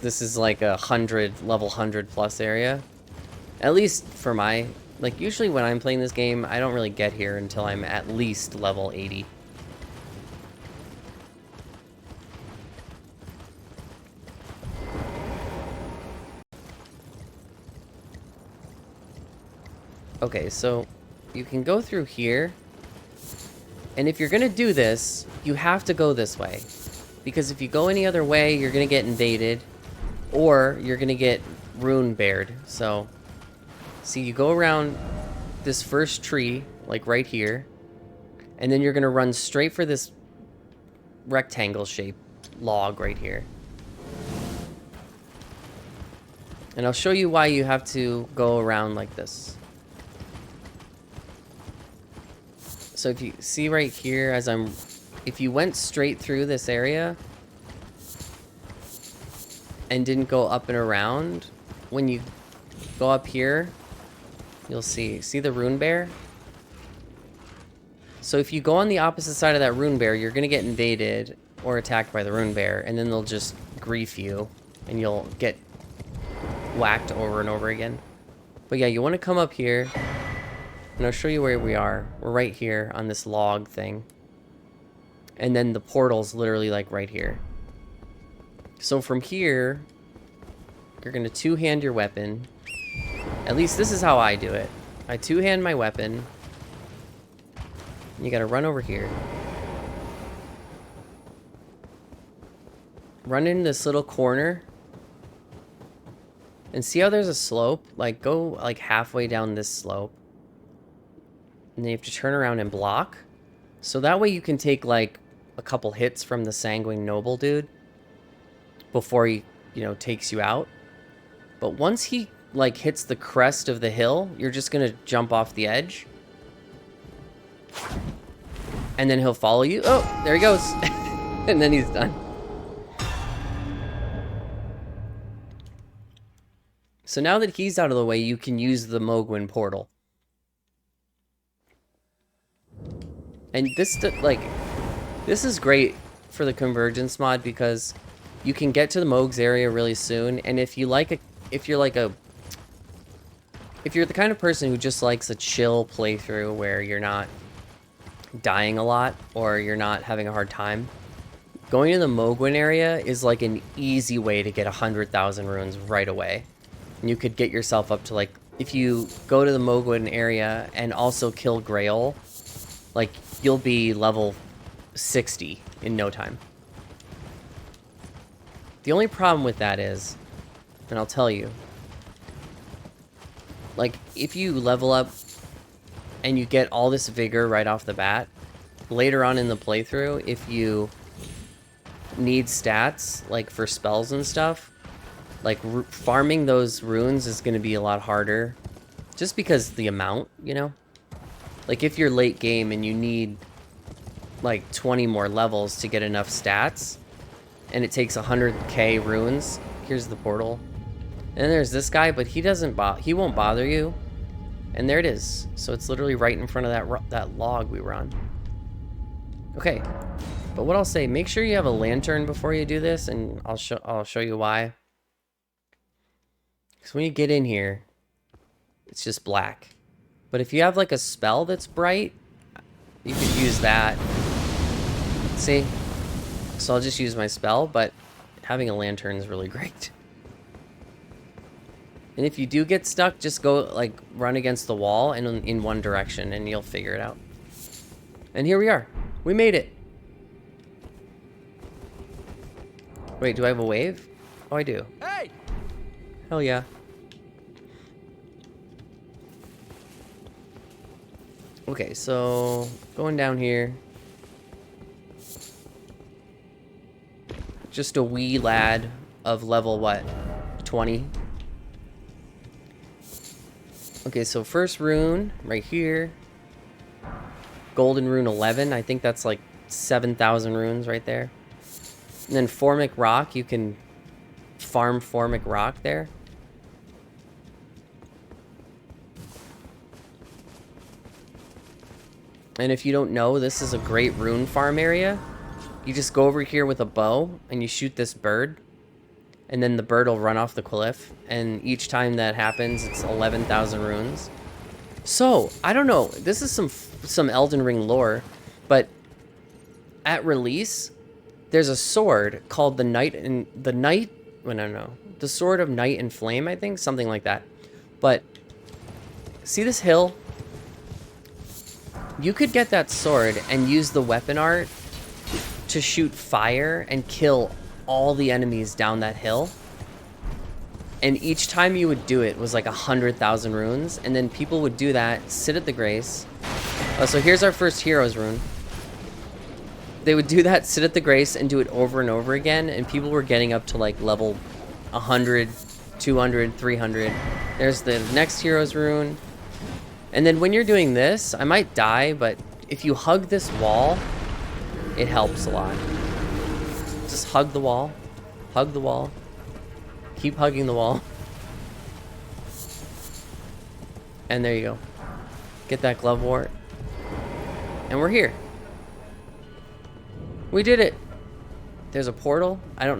this is like a level 100 plus area. At least for my, like, usually when I'm playing this game, I don't really get here until I'm at least level 80. Okay, so you can go through here, and if you're gonna do this, you have to go this way, because if you go any other way, you're gonna get invaded, or you're gonna get rune bared. So, see, you go around this first tree, like right here, and then you're gonna run straight for this rectangle shaped log right here. And I'll show you why you have to go around like this. So if you see right here, if you went straight through this area and didn't go up and around, when you go up here, you'll see the rune bear? So if you go on the opposite side of that rune bear, you're gonna get invaded or attacked by the rune bear, and then they'll just grief you and you'll get whacked over and over again. But yeah, you want to come up here. And I'll show you where we are. We're right here on this log thing. And then the portal's literally like right here. So from here, you're going to two-hand your weapon. At least this is how I do it. I two-hand my weapon. You got to run over here. Run in this little corner. And see how there's a slope? Like, go like halfway down this slope. And then you have to turn around and block. So that way you can take like a couple hits from the Sanguine Noble dude before he, takes you out. But once he like hits the crest of the hill, you're just gonna jump off the edge. And then he'll follow you. Oh, there he goes. And then he's done. So now that he's out of the way, you can use the Mohgyn portal. And this is great for the convergence mod because you can get to the Mohg's area really soon. And if you're the kind of person who just likes a chill playthrough where you're not dying a lot or you're not having a hard time, going to the Mohgyn area is like an easy way to get 100,000 runes right away. And you could get yourself up to like, if you go to the Mohgyn area and also kill Grail, like, you'll be level 60 in no time. The only problem with that is, and I'll tell you, like, if you level up and you get all this vigor right off the bat, later on in the playthrough, if you need stats, like for spells and stuff, like farming those runes is going to be a lot harder, just because the amount, Like, if you're late game and you need, like, 20 more levels to get enough stats, and it takes 100k runes, here's the portal. And then there's this guy, but he won't bother you. And there it is. So it's literally right in front of that log we were on. Okay. But what I'll say, make sure you have a lantern before you do this, and I'll show you why. Because when you get in here, it's just black. But if you have like a spell that's bright, you could use that. See? So I'll just use my spell, but having a lantern is really great. And if you do get stuck, just go like run against the wall and in one direction and you'll figure it out. And here we are. We made it. Wait, do I have a wave? Oh, I do. Hey! Hell yeah. Okay, so going down here. Just a wee lad of level, what, 20? Okay, so first rune right here. Golden rune 11. I think that's like 7,000 runes right there. And then formic rock. You can farm formic rock there. And if you don't know, this is a great rune farm area. You just go over here with a bow and you shoot this bird. and then the bird will run off the cliff, and each time that happens, it's 11,000 runes. So, I don't know, this is some Elden Ring lore, but at release, there's a sword called the Sword of Night and Flame, I think, something like that. But see this hill? You could get that sword and use the weapon art to shoot fire and kill all the enemies down that hill. And each time you would do it was like 100,000 runes, and then people would do that, sit at the Grace. Oh, so here's our first hero's rune. They would do that, sit at the Grace, and do it over and over again, and people were getting up to like level 100, 200, 300. There's the next hero's rune. And then when you're doing this, I might die, but if you hug this wall, it helps a lot. Just hug the wall. Hug the wall. Keep hugging the wall. And there you go. Get that glove wart. And we're here. We did it. There's a portal. I don't know.